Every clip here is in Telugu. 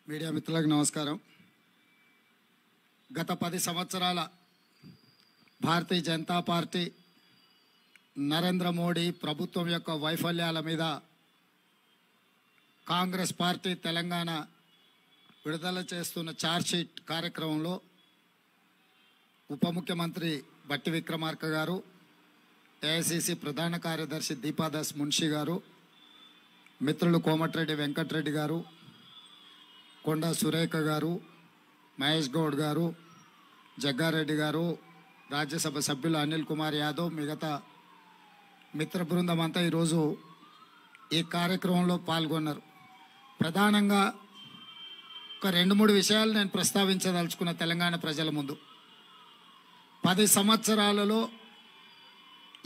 మీడియా మిత్రులకు నమస్కారం. గత 10 సంవత్సరాల భారతీయ జనతా పార్టీ నరేంద్ర మోడీ ప్రభుత్వం యొక్క వైఫల్యాల మీద కాంగ్రెస్ పార్టీ తెలంగాణ విడుదల చేస్తున్న ఛార్జ్షీట్ కార్యక్రమంలో ఉప ముఖ్యమంత్రి బట్టి విక్రమార్క గారు, ఏఐసిసి ప్రధాన కార్యదర్శి దీపాదాస్ మున్షి గారు, మిత్రులు కోమటిరెడ్డి వెంకటరెడ్డి గారు, కొండా సురేఖ గారు, మహేష్ గౌడ్ గారు, జగ్గారెడ్డి గారు, రాజ్యసభ సభ్యులు అనిల్ కుమార్ యాదవ్, మిగతా మిత్ర బృందం అంతా ఈరోజు ఈ కార్యక్రమంలో పాల్గొన్నారు. ప్రధానంగా ఒక 2-3 విషయాలు నేను ప్రస్తావించదలుచుకున్న తెలంగాణ ప్రజల ముందు. 10 సంవత్సరాలలో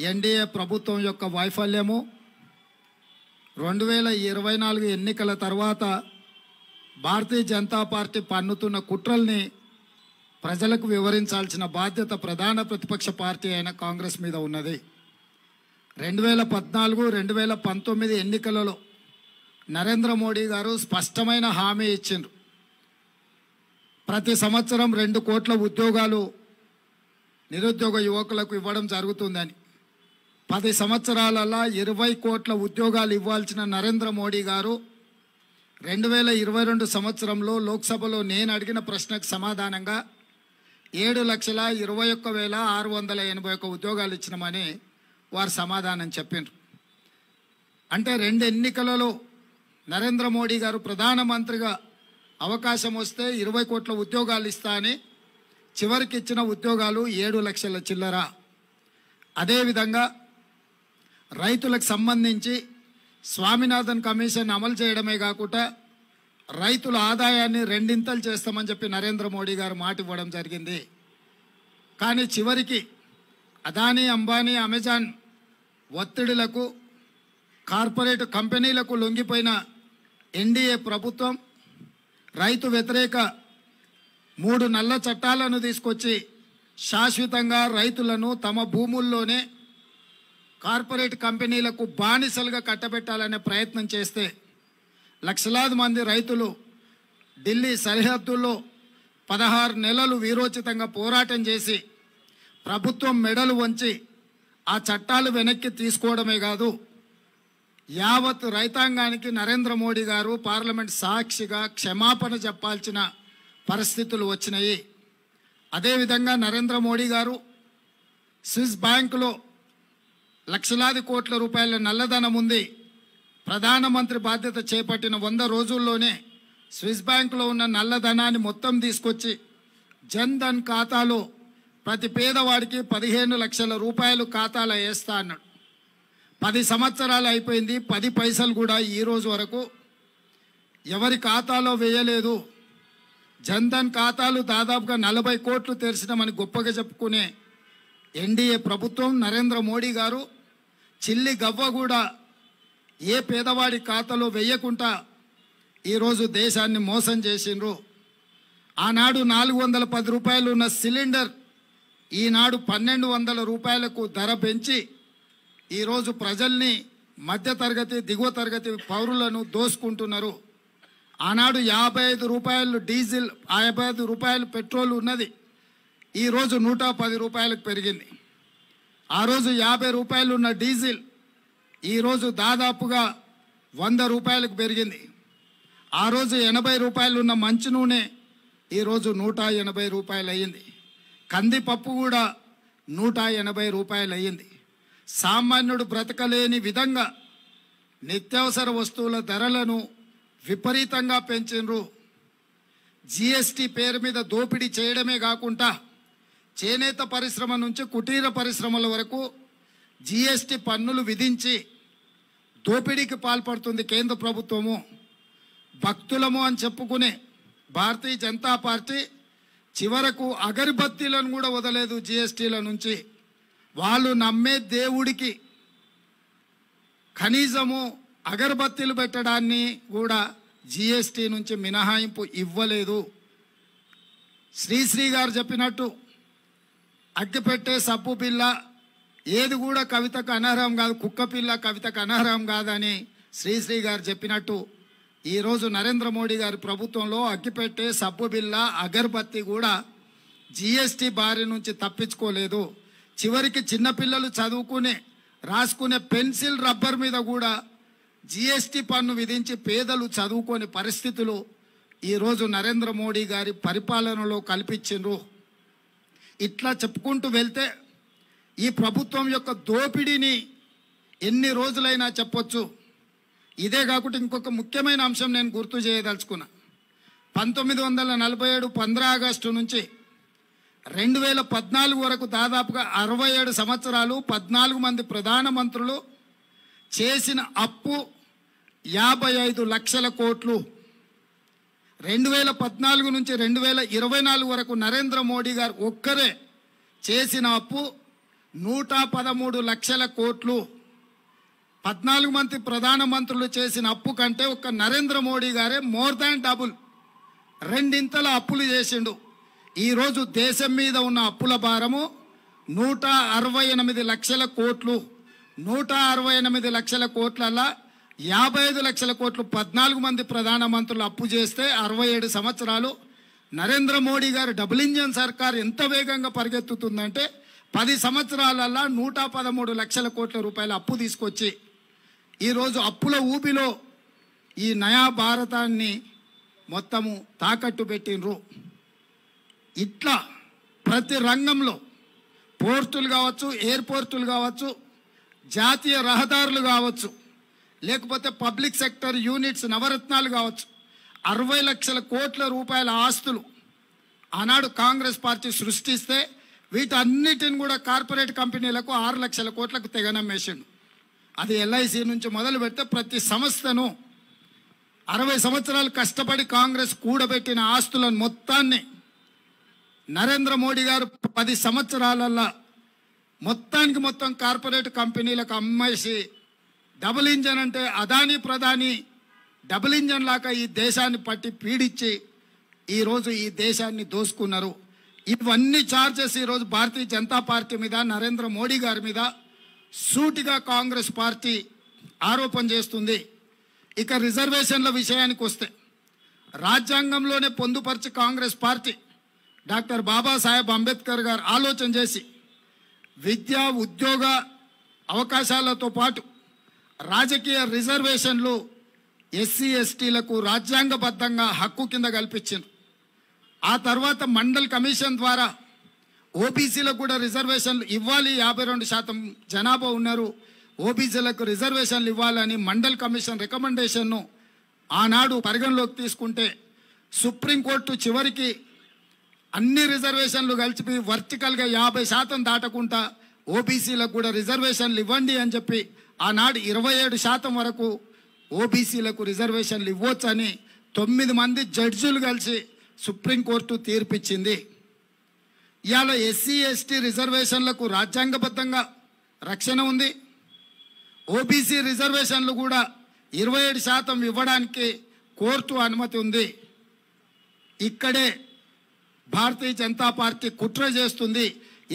ఎన్డీఏ ప్రభుత్వం యొక్క వైఫల్యము, 2024 ఎన్నికల తర్వాత భారతీయ జనతా పార్టీ పన్నుతున్న కుట్రల్ని ప్రజలకు వివరించాల్సిన బాధ్యత ప్రధాన ప్రతిపక్ష పార్టీ అయిన కాంగ్రెస్ మీద ఉన్నది. 2014, 2019 ఎన్నికలలో నరేంద్ర మోడీ గారు స్పష్టమైన హామీ ఇచ్చిండ్రు. ప్రతి సంవత్సరం 2 కోట్ల ఉద్యోగాలు నిరుద్యోగ యువకులకు ఇవ్వడం జరుగుతుందని. 10 సంవత్సరాలలో 20 కోట్ల ఉద్యోగాలు ఇవ్వాల్సిన నరేంద్ర మోడీ గారు 2022 సంవత్సరంలో లోక్సభలో నేను అడిగిన ప్రశ్నకు సమాధానంగా 7,21,681 ఉద్యోగాలు ఇచ్చినామని వారు సమాధానం చెప్పిండ్రు. అంటే 2 ఎన్నికలలో నరేంద్ర మోడీ గారు ప్రధానమంత్రిగా అవకాశం వస్తే 20 కోట్ల ఉద్యోగాలు ఇస్తా అని చివరికి ఇచ్చిన ఉద్యోగాలు 7 లక్షల చిల్లర. అదేవిధంగా రైతులకు సంబంధించి స్వామినాథన్ కమిషన్ అమలు చేయడమే కాకుండా రైతుల ఆదాయాన్ని 2 చేస్తామని చెప్పి నరేంద్ర మోడీ గారు మాట ఇవ్వడం జరిగింది. కానీ చివరికి అదానీ, అంబానీ, అమెజాన్ ఒత్తిడిలకు, కార్పొరేట్ కంపెనీలకు లొంగిపోయిన ఎన్డీఏ ప్రభుత్వం రైతు వ్యతిరేక 3 నల్ల చట్టాలను తీసుకొచ్చి శాశ్వతంగా రైతులను తమ భూముల్లోనే కార్పొరేట్ కంపెనీలకు బానిసలుగా కట్టబెట్టాలనే ప్రయత్నం చేస్తే లక్షలాది మంది రైతులు ఢిల్లీ సరిహద్దుల్లో 16 నెలలు వీరోచితంగా పోరాటం చేసి ప్రభుత్వం మెడలు వంచి ఆ చట్టాలు వెనక్కి తీసుకోవడమే కాదు, యావత్ రైతాంగానికి నరేంద్ర మోడీ గారు పార్లమెంట్ సాక్షిగా క్షమాపణ చెప్పాల్సిన పరిస్థితులు వచ్చినాయి. అదేవిధంగా నరేంద్ర మోడీ గారు స్విస్ బ్యాంకులో లక్షలాది కోట్ల రూపాయల నల్లధనం ఉంది. ప్రధానమంత్రి బాధ్యత చేపట్టిన 100 రోజుల్లోనే స్విస్ బ్యాంకులో ఉన్న నల్లధనాన్ని మొత్తం తీసుకొచ్చి జన్ ధన్ ఖాతాలో ప్రతి పేదవాడికి 15 లక్షల రూపాయలు ఖాతాలో వేస్తా అన్నాడు. 10 సంవత్సరాలు అయిపోయింది, 10 పైసలు కూడా ఈ రోజు వరకు ఎవరి ఖాతాలో వేయలేదు. జన్ ధన్ ఖాతాలు దాదాపుగా 40 కోట్లు తెరిచినామని గొప్పగా చెప్పుకునే ఎన్డీఏ ప్రభుత్వం, నరేంద్ర మోడీ గారు చిల్లి గవ్వ కూడా ఏ పేదవాడి ఖాతాలో వేయకుండా ఈరోజు దేశాన్ని మోసం చేసిండ్రు. ఆనాడు 410 రూపాయలు ఉన్న సిలిండర్ ఈనాడు 1,200 రూపాయలకు ధర పెంచి ఈరోజు ప్రజల్ని, మధ్యతరగతి, దిగువ తరగతి పౌరులను దోసుకుంటున్నారు. ఆనాడు 55 రూపాయలు డీజిల్, 55 రూపాయలు పెట్రోల్ ఉన్నది, ఈరోజు 110 రూపాయలకు పెరిగింది. ఆ రోజు 50 రూపాయలు ఉన్న డీజిల్ ఈరోజు దాదాపుగా 100 రూపాయలకు పెరిగింది. ఆ రోజు 80 రూపాయలు ఉన్న మంచి నూనె ఈరోజు 180 రూపాయలు అయ్యింది. కందిపప్పు కూడా 180 రూపాయలు అయ్యింది. సామాన్యుడు బ్రతకలేని విధంగా నిత్యావసర వస్తువుల ధరలను విపరీతంగా పెంచిండ్రు. జిఎస్టీ పేరు మీద దోపిడీ చేయడమే కాకుండా చేనేత పరిశ్రమ నుంచి కుటీర పరిశ్రమల వరకు జిఎస్టీ పన్నులు విధించి దోపిడీకి పాల్పడుతుంది కేంద్ర ప్రభుత్వము. భక్తులము అని చెప్పుకునే భారతీయ జనతా పార్టీ చివరకు అగరబత్తీలను కూడా వదలేదు జిఎస్టీల నుంచి. వాళ్ళు నమ్మే దేవుడికి కనీసము అగరబత్తీలు పెట్టడాన్ని కూడా జిఎస్టీ నుంచి మినహాయింపు ఇవ్వలేదు. శ్రీశ్రీ గారు చెప్పినట్టు అగ్గిపెట్టే సబ్బు పిల్ల ఏది కూడా కవితకు అనర్హం కాదు, కుక్క పిల్ల కవితకు అనర్హం కాదని శ్రీశ్రీ గారు చెప్పినట్టు ఈరోజు నరేంద్ర మోడీ గారి ప్రభుత్వంలో అగ్గిపెట్టే సబ్బు బిళ్ళ అగర్బత్తి కూడా జిఎస్టీ బారి నుంచి తప్పించుకోలేదు. చివరికి చిన్నపిల్లలు రాసుకునే పెన్సిల్ రబ్బర్ మీద కూడా జిఎస్టీ పన్ను విధించి పేదలు చదువుకోని పరిస్థితులు ఈరోజు నరేంద్ర మోడీ గారి పరిపాలనలో కల్పించిండ్రు. ఇట్లా చెప్పుకుంటూ వెళ్తే ఈ ప్రభుత్వం యొక్క దోపిడీని ఎన్ని రోజులైనా చెప్పొచ్చు. ఇదే కాకుండా ఇంకొక ముఖ్యమైన అంశం నేను గుర్తు చేయదలుచుకున్నా. 1947 15 ఆగస్టు నుంచి 2014 వరకు దాదాపుగా 67 సంవత్సరాలు 14 మంది ప్రధానమంత్రులు చేసిన అప్పు 55 లక్షల కోట్లు. 2014 నుంచి 2024 వరకు నరేంద్ర మోడీ గారు ఒక్కరే చేసిన అప్పు 113 లక్షల కోట్లు. 14 మంది ప్రధానమంత్రులు చేసిన అప్పు కంటే ఒక్క నరేంద్ర మోడీ గారే మోర్ దాన్ డబుల్, రెండింతల అప్పులు చేసిండు. ఈరోజు దేశం మీద ఉన్న అప్పుల భారము 168 లక్షల కోట్లు. 168 లక్షల కోట్లల్లా 55 లక్షల కోట్లు 14 మంది ప్రధానమంత్రులు అప్పు చేస్తే 67 సంవత్సరాలు నరేంద్ర మోడీ గారు డబుల్ ఇంజన్ సర్కార్ ఎంత వేగంగా పరిగెత్తుతుందంటే 10 సంవత్సరాలల్లా 113 లక్షల కోట్ల రూపాయల అప్పు తీసుకొచ్చి ఈరోజు అప్పుల ఊబిలో ఈ నయా భారతాన్ని మొత్తము తాకట్టు పెట్టినరు. ఇట్లా ప్రతి రంగంలో పోర్టులు కావచ్చు, ఎయిర్పోర్టులు కావచ్చు, జాతీయ రహదారులు కావచ్చు, లేకపోతే పబ్లిక్ సెక్టర్ యూనిట్స్ నవరత్నాలు కావచ్చు, 60 లక్షల కోట్ల రూపాయల ఆస్తులు ఆనాడు కాంగ్రెస్ పార్టీ సృష్టిస్తే వీటన్నిటిని కూడా కార్పొరేట్ కంపెనీలకు 6 లక్షల కోట్లకు తెగనమ్మేసిండు. అది ఎల్ఐసి నుంచి మొదలు పెడితే ప్రతి సంస్థను 60 సంవత్సరాలు కష్టపడి కాంగ్రెస్ కూడబెట్టిన ఆస్తులను మొత్తాన్ని నరేంద్ర మోడీ గారు 10 సంవత్సరాలల్లా మొత్తానికి మొత్తం కార్పొరేట్ కంపెనీలకు అమ్మేసి డబుల్ ఇంజన్ అంటే అదానీ ప్రధాని డబుల్ ఇంజన్ లాగా ఈ దేశాన్ని పట్టి పీడించి ఈరోజు ఈ దేశాన్ని దోసుకున్నారు. ఇవన్నీ చార్జెస్ ఈరోజు భారతీయ జనతా పార్టీ మీద, నరేంద్ర మోడీ గారి మీద సూటిగా కాంగ్రెస్ పార్టీ ఆరోపణ చేస్తుంది. ఇక రిజర్వేషన్ల విషయానికి వస్తే రాజ్యాంగంలోనే పొందుపరిచి కాంగ్రెస్ పార్టీ డాక్టర్ బాబాసాహెబ్ అంబేద్కర్ గారు ఆలోచన చేసి విద్య, ఉద్యోగ అవకాశాలతో పాటు రాజకీయ రిజర్వేషన్లు ఎస్సీ ఎస్టీలకు రాజ్యాంగబద్ధంగా హక్కు కింద కల్పించారు. ఆ తర్వాత మండల్ కమిషన్ ద్వారా ఓబీసీలకు కూడా రిజర్వేషన్లు ఇవ్వాలి, 52% జనాభా ఉన్నారు, ఓబీసీలకు రిజర్వేషన్లు ఇవ్వాలని మండల్ కమిషన్ రికమెండేషన్ను ఆనాడు పరిగణలోకి తీసుకుంటే సుప్రీంకోర్టు చివరికి అన్ని రిజర్వేషన్లు కలిపి వర్టికల్గా 50% దాటకుండా ఓబీసీలకు కూడా రిజర్వేషన్లు ఇవ్వండి అని చెప్పి ఆనాడు 27% వరకు ఓబీసీలకు రిజర్వేషన్లు ఇవ్వచ్చని 9 మంది జడ్జిలు కలిసి సుప్రీంకోర్టు తీర్పిచ్చింది. ఇవాళ ఎస్సీ ఎస్టీ రిజర్వేషన్లకు రాజ్యాంగబద్ధంగా రక్షణ ఉంది. ఓబీసీ రిజర్వేషన్లు కూడా 27% ఇవ్వడానికి కోర్టు అనుమతి ఉంది. ఇక్కడే భారతీయ జనతా పార్టీ కుట్ర చేస్తుంది.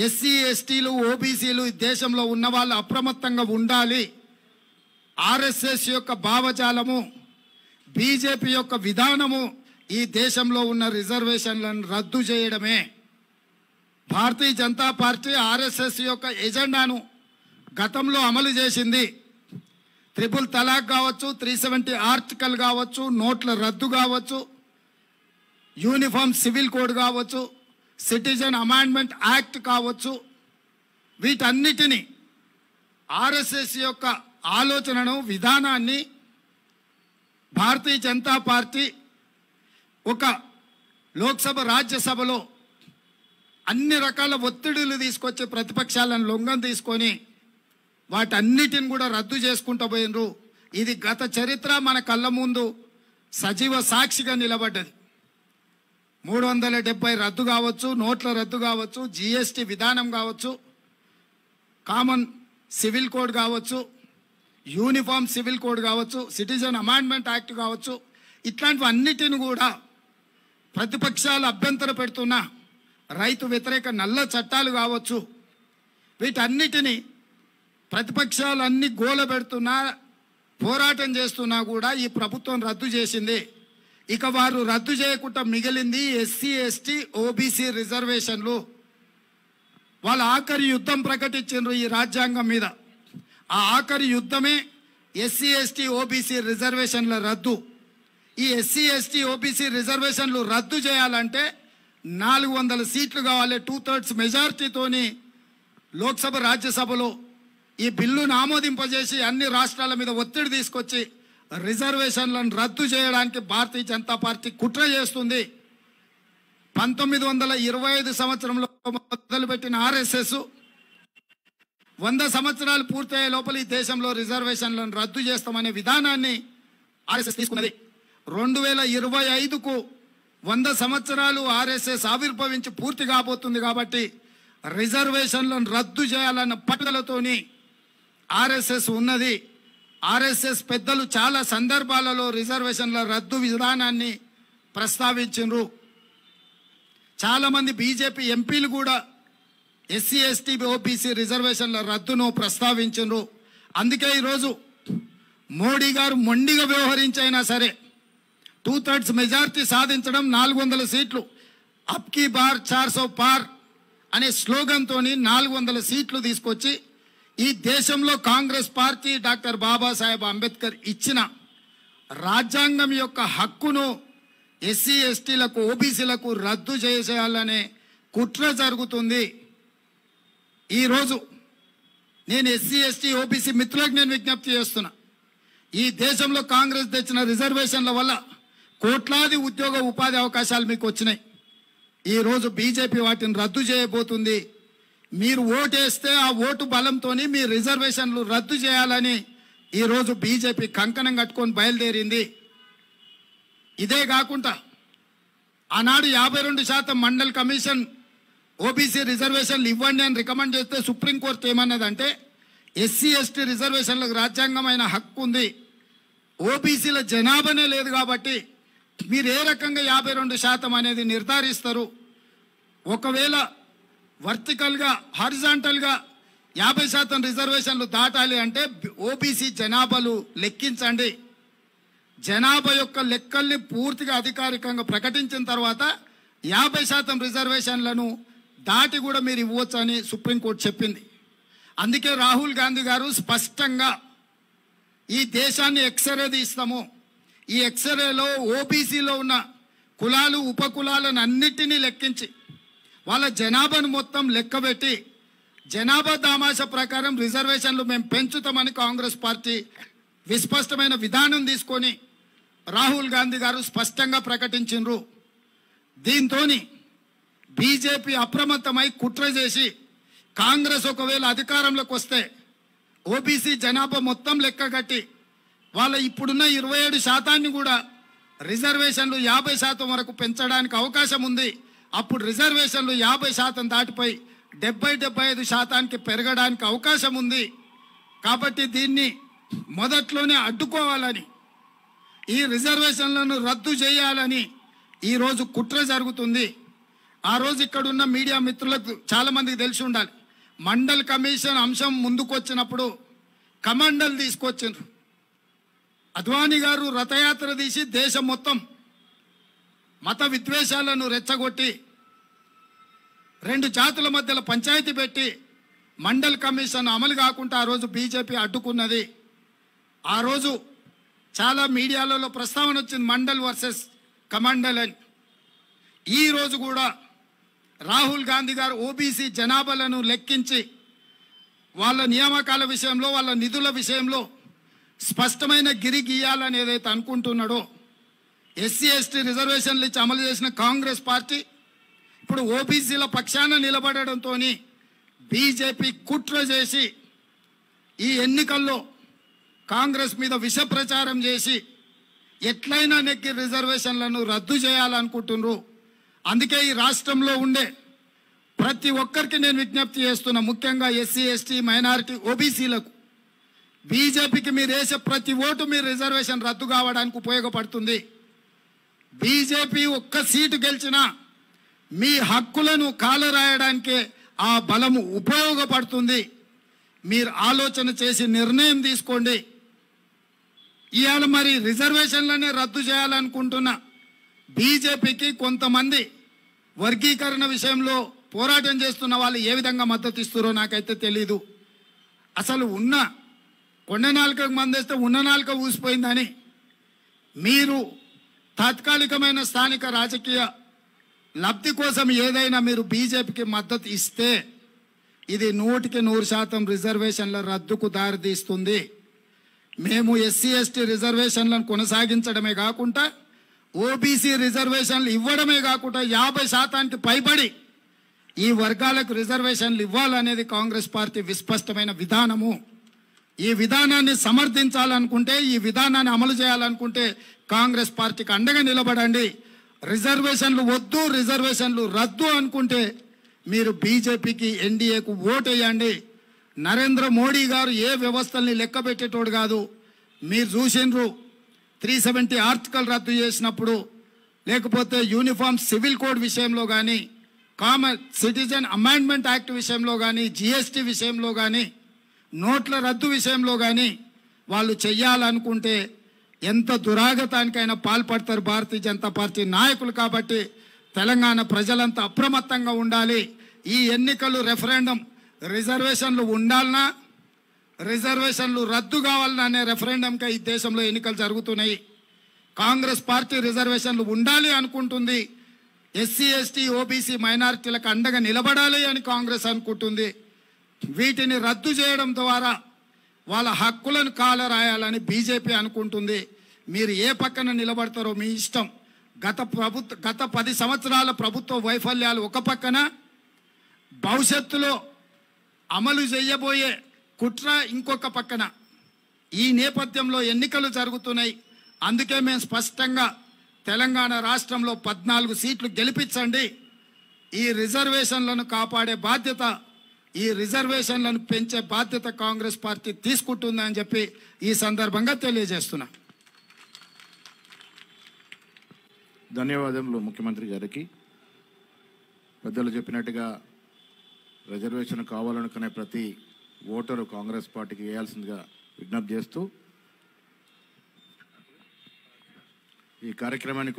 ఎస్సీ ఎస్టీలు ఓబీసీలు ఈ దేశంలో ఉన్న వాళ్ళు అప్రమత్తంగా ఉండాలి. ఆర్ఎస్ఎస్ యొక్క భావజాలము, బీజేపీ యొక్క విధానము ఈ దేశంలో ఉన్న రిజర్వేషన్లను రద్దు చేయడమే. భారతీయ జనతా పార్టీ ఆర్ఎస్ఎస్ యొక్క ఎజెండాను గతంలో అమలు చేసింది. 3 తలాక్ కావచ్చు, 370 ఆర్టికల్ కావచ్చు, నోట్ల రద్దు కావచ్చు, యూనిఫామ్ సివిల్ కోడ్ కావచ్చు, సిటిజన్ అమెండ్మెంట్ యాక్ట్ కావచ్చు, వీటన్నిటినీ ఆర్ఎస్ఎస్ యొక్క ఆలోచనను, విధానాన్ని భారతీయ జనతా పార్టీ ఒక లోక్సభ, రాజ్యసభలో అన్ని రకాల ఒత్తిడులు తీసుకొచ్చి ప్రతిపక్షాలను లొంగం తీసుకొని వాటన్నిటిని కూడా రద్దు చేసుకుంటూ పోయినరు. ఇది గత చరిత్ర మన కళ్ళ ముందు సజీవ సాక్షిగా నిలబడ్డది. 370 రద్దు కావచ్చు, నోట్ల రద్దు కావచ్చు, జిఎస్టీ విధానం కావచ్చు, కామన్ సివిల్ కోడ్ కావచ్చు, యూనిఫామ్ సివిల్ కోడ్ కావచ్చు, సిటిజన్ అమెండ్మెంట్ యాక్ట్ కావచ్చు, ఇట్లాంటివన్నిటిని కూడా ప్రతిపక్షాలు అభ్యంతర పెడుతున్న రైతు వ్యతిరేక నల్ల చట్టాలు కావచ్చు, వీటన్నిటిని ప్రతిపక్షాలు అన్ని గోల పెడుతున్నా పోరాటం చేస్తున్నా కూడా ఈ ప్రభుత్వం రద్దు చేసింది. ఇక వారు రద్దు చేయకుండా మిగిలింది ఎస్సీ ఎస్టీ ఓబీసీ రిజర్వేషన్లు. వాళ్ళ ఆఖరి యుద్ధం ప్రకటించారు ఈ రాజ్యాంగం మీద. ఆ ఆఖరి యుద్ధమే ఎస్సీ ఎస్టీ ఓబీసీ రిజర్వేషన్ల రద్దు. ఈ ఎస్సీ ఎస్టీ ఓబీసీ రిజర్వేషన్లు రద్దు చేయాలంటే 400 సీట్లు కావాలి. 2/3 మెజార్టీతోని లోక్సభ రాజ్యసభలో ఈ బిల్లును ఆమోదింపజేసి అన్ని రాష్ట్రాల మీద ఒత్తిడి తీసుకొచ్చి రిజర్వేషన్లను రద్దు చేయడానికి భారతీయ జనతా పార్టీ కుట్ర చేస్తుంది. 1925 సంవత్సరంలో మొదలుపెట్టిన ఆర్ఎస్ఎస్ 100 సంవత్సరాలు పూర్తయ్యే లోపల ఈ దేశంలో రిజర్వేషన్లను రద్దు చేస్తామనే విధానాన్ని ఆర్ఎస్ఎస్ తీసుకున్నది. 2025కు 100 సంవత్సరాలు ఆర్ఎస్ఎస్ ఆవిర్భవించి పూర్తి కాబోతుంది. కాబట్టి రిజర్వేషన్లను రద్దు చేయాలన్న పట్టుదలతోని ఆర్ఎస్ఎస్ ఉన్నది. ఆర్ఎస్ఎస్ పెద్దలు చాలా సందర్భాలలో రిజర్వేషన్ల రద్దు విధానాన్ని ప్రస్తావించారు. చాలామంది బీజేపీ ఎంపీలు కూడా ఎస్సీ ఎస్టీ ఓబీసీ రిజర్వేషన్ల రద్దును ప్రస్తావించారు. అందుకే ఈరోజు మోడీ గారు మొండిగా వ్యవహరించైనా సరే 2/3 మెజార్టీ సాధించడం, 400 సీట్లు అబ్కీ బార్ 400 పార్ అనే స్లోగన్తో 400 సీట్లు తీసుకొచ్చి ఈ దేశంలో కాంగ్రెస్ పార్టీ డాక్టర్ బాబాసాహెబ్ అంబేద్కర్ ఇచ్చిన రాజ్యాంగం యొక్క హక్కును ఎస్సీ ఎస్టీలకు ఓబీసీలకు రద్దు చేసేయాలనే కుట్ర జరుగుతుంది. ఈరోజు నేను ఎస్సీ ఎస్టీ ఓబీసీ మిత్రులకు నేను విజ్ఞప్తి చేస్తున్నా. ఈ దేశంలో కాంగ్రెస్ తెచ్చిన రిజర్వేషన్ల వల్ల కోట్లాది ఉద్యోగ ఉపాధి అవకాశాలు మీకు వచ్చినాయి. ఈరోజు బీజేపీ వాటిని రద్దు చేయబోతుంది. మీరు ఓటేస్తే ఆ ఓటు బలంతో మీ రిజర్వేషన్లు రద్దు చేయాలని ఈరోజు బీజేపీ కంకణం కట్టుకొని బయలుదేరింది. ఇదే కాకుండా ఆనాడు 52% మండల్ కమిషన్ ఓబీసీ రిజర్వేషన్లు ఇవ్వండి అని రికమెండ్ చేస్తే సుప్రీంకోర్టు ఏమన్నదంటే ఎస్సీ ఎస్టీ రిజర్వేషన్లకు రాజ్యాంగమైన హక్కు ఉంది, ఓబీసీల జనాభానే లేదు కాబట్టి మీరు ఏ రకంగా 52% అనేది నిర్ధారిస్తారు. ఒకవేళ వర్టికల్గా హారిజాంటల్గా 50% రిజర్వేషన్లు దాటాలి అంటే ఓబీసీ జనాభాలు లెక్కించండి. జనాభా యొక్క లెక్కల్ని పూర్తిగా అధికారికంగా ప్రకటించిన తర్వాత 50% రిజర్వేషన్లను దాటి కూడా మీరు ఇవ్వచ్చు అని సుప్రీంకోర్టు చెప్పింది. అందుకే రాహుల్ గాంధీ గారు స్పష్టంగా ఈ దేశాన్ని ఎక్స్రే తీస్తాము, ఈ ఎక్స్రేలో ఓబీసీలో ఉన్న కులాలు ఉపకులాలను అన్నిటినీ లెక్కించి వాళ్ళ జనాభాను మొత్తం లెక్కబెట్టి జనాభా దామాష ప్రకారం రిజర్వేషన్లు మేము పెంచుతామని కాంగ్రెస్ పార్టీ విస్పష్టమైన విధానం తీసుకొని రాహుల్ గాంధీ గారు స్పష్టంగా ప్రకటించారు. దీంతో బీజేపీ అప్రమత్తమై కుట్ర చేసి కాంగ్రెస్ ఒకవేళ అధికారంలోకి వస్తే ఓబీసీ జనాభా మొత్తం లెక్కగట్టి వాళ్ళ ఇప్పుడున్న 27% కూడా రిజర్వేషన్లు 50% వరకు పెంచడానికి అవకాశం ఉంది. అప్పుడు రిజర్వేషన్లు 50% దాటిపోయి 70-75% పెరగడానికి అవకాశం ఉంది. కాబట్టి దీన్ని మొదట్లోనే అడ్డుకోవాలని, ఈ రిజర్వేషన్లను రద్దు చేయాలని ఈరోజు కుట్ర జరుగుతుంది. ఆ రోజు ఇక్కడున్న మీడియా మిత్రులకు చాలామందికి తెలిసి ఉండాలి, మండల్ కమిషన్ అంశం ముందుకు వచ్చినప్పుడు కమండల్ తీసుకొచ్చిండ్రు. అద్వానీ గారు రథయాత్ర తీసి దేశం మొత్తం మత విద్వేషాలను రెచ్చగొట్టి 2 జాతుల మధ్యలో పంచాయతీ పెట్టి మండల్ కమిషన్ అమలు కాకుండా ఆ రోజు బీజేపీ అడ్డుకున్నది. ఆ రోజు చాలా మీడియాలలో ప్రస్తావన వచ్చింది మండల్ వర్సెస్ కమండల్ అని. ఈరోజు కూడా రాహుల్ గాంధీ గారు ఓబీసీ జనాభాలను లెక్కించి వాళ్ళ నియామకాల విషయంలో వాళ్ళ నిధుల విషయంలో స్పష్టమైన గిరి గీయాలని ఏదైతే అనుకుంటున్నాడో, ఎస్సీ ఎస్టీ రిజర్వేషన్లు ఇచ్చి అమలు చేసిన కాంగ్రెస్ పార్టీ ఇప్పుడు ఓబీసీల పక్షాన నిలబడడంతో బీజేపీ కుట్ర చేసి ఈ ఎన్నికల్లో కాంగ్రెస్ మీద విష ప్రచారం చేసి ఎట్లయినా నెక్కి రిజర్వేషన్లను రద్దు చేయాలనుకుంటున్నారు. అందుకే ఈ రాష్ట్రంలో ఉండే ప్రతి ఒక్కరికి నేను విజ్ఞప్తి చేస్తున్నా, ముఖ్యంగా ఎస్సీ ఎస్టీ మైనారిటీ ఓబీసీలకు, బీజేపీకి మీరు వేసే ప్రతి ఓటు మీరు రిజర్వేషన్ రద్దు కావడానికి ఉపయోగపడుతుంది. బీజేపీ ఒక్క సీటు గెలిచినా మీ హక్కులను కాలరాయడానికే ఆ బలము ఉపయోగపడుతుంది. మీరు ఆలోచన చేసి నిర్ణయం తీసుకోండి. ఇవాళ మరి రిజర్వేషన్లనే రద్దు చేయాలనుకుంటున్న బీజేపీకి కొంతమంది వర్గీకరణ విషయంలో పోరాటం చేస్తున్న వాళ్ళు ఏ విధంగా మద్దతు ఇస్తారో నాకైతే తెలీదు. అసలు ఉన్న కొండ నాలుకకు మందేస్తే ఉన్న నాలుక ఊసిపోయిందని మీరు తాత్కాలికమైన స్థానిక రాజకీయ లబ్ధి కోసం ఏదైనా మీరు బీజేపీకి మద్దతు ఇస్తే ఇది 100% రిజర్వేషన్ల రద్దుకు దారితీస్తుంది. మేము ఎస్సీ ఎస్టీ రిజర్వేషన్లను కొనసాగించడమే కాకుండా ఓబీసీ రిజర్వేషన్లు ఇవ్వడమే కాకుండా 50% పైబడి ఈ వర్గాలకు రిజర్వేషన్లు ఇవ్వాలనేది కాంగ్రెస్ పార్టీ విస్పష్టమైన విధానము. ఈ విధానాన్ని సమర్థించాలనుకుంటే, ఈ విధానాన్ని అమలు చేయాలనుకుంటే కాంగ్రెస్ పార్టీకి అండగా నిలబడండి. రిజర్వేషన్లు వద్దు, రిజర్వేషన్లు రద్దు అనుకుంటే మీరు బీజేపీకి ఎన్డీఏకు ఓటేయండి. నరేంద్ర మోడీ గారు ఏ వ్యవస్థల్ని లెక్క పెట్టేటోడు కాదు. మీరు చూసిండ్రు 370 ఆర్టికల్ రద్దు చేసినప్పుడు, లేకపోతే యూనిఫామ్ సివిల్ కోడ్ విషయంలో కానీ, కామన్ సిటిజన్ అమెండ్మెంట్ యాక్ట్ విషయంలో కానీ, జిఎస్టీ విషయంలో కానీ, నోట్ల రద్దు విషయంలో కానీ వాళ్ళు చెయ్యాలనుకుంటే ఎంత దురాగతానికైనా పాల్పడతారు భారతీయ జనతా పార్టీ నాయకులు. కాబట్టి తెలంగాణ ప్రజలంతా అప్రమత్తంగా ఉండాలి. ఈ ఎన్నికలు రెఫరెండం రిజర్వేషన్లు ఉండాలన్నా, రిజర్వేషన్లు రద్దు కావాలన్నా అనే రెఫరెండంగా ఈ దేశంలో ఎన్నికలు జరుగుతున్నాయి. కాంగ్రెస్ పార్టీ రిజర్వేషన్లు ఉండాలి అనుకుంటుంది. ఎస్సీ ఎస్టీ ఓబీసీ మైనారిటీలకు అండగా నిలబడాలి అని కాంగ్రెస్ అనుకుంటుంది. వీటిని రద్దు చేయడం ద్వారా వాళ్ళ హక్కులను కాలరాయాలని బీజేపీ అనుకుంటుంది. మీరు ఏ పక్కన నిలబడతారో మీ ఇష్టం. గత 10 సంవత్సరాల ప్రభుత్వ వైఫల్యాలు ఒక పక్కన, భవిష్యత్తులో అమలు చేయబోయే కుట్ర ఇంకొక పక్కన. ఈ నేపథ్యంలో ఎన్నికలు జరుగుతున్నాయి. అందుకే మేము స్పష్టంగా తెలంగాణ రాష్ట్రంలో 14 సీట్లు గెలిపించండి, ఈ రిజర్వేషన్లను కాపాడే బాధ్యత, ఈ రిజర్వేషన్లను పెంచే బాధ్యత కాంగ్రెస్ పార్టీ తీసుకుంటుందని చెప్పి ఈ సందర్భంగా తెలియజేస్తున్నా. ధన్యవాదములు ముఖ్యమంత్రి గారికి. పెద్దలు చెప్పినట్టుగా రిజర్వేషన్ కావాలనుకునే ప్రతి ఓటరు కాంగ్రెస్ పార్టీకి వేయాల్సిందిగా విజ్ఞప్తి చేస్తూ ఈ కార్యక్రమానికి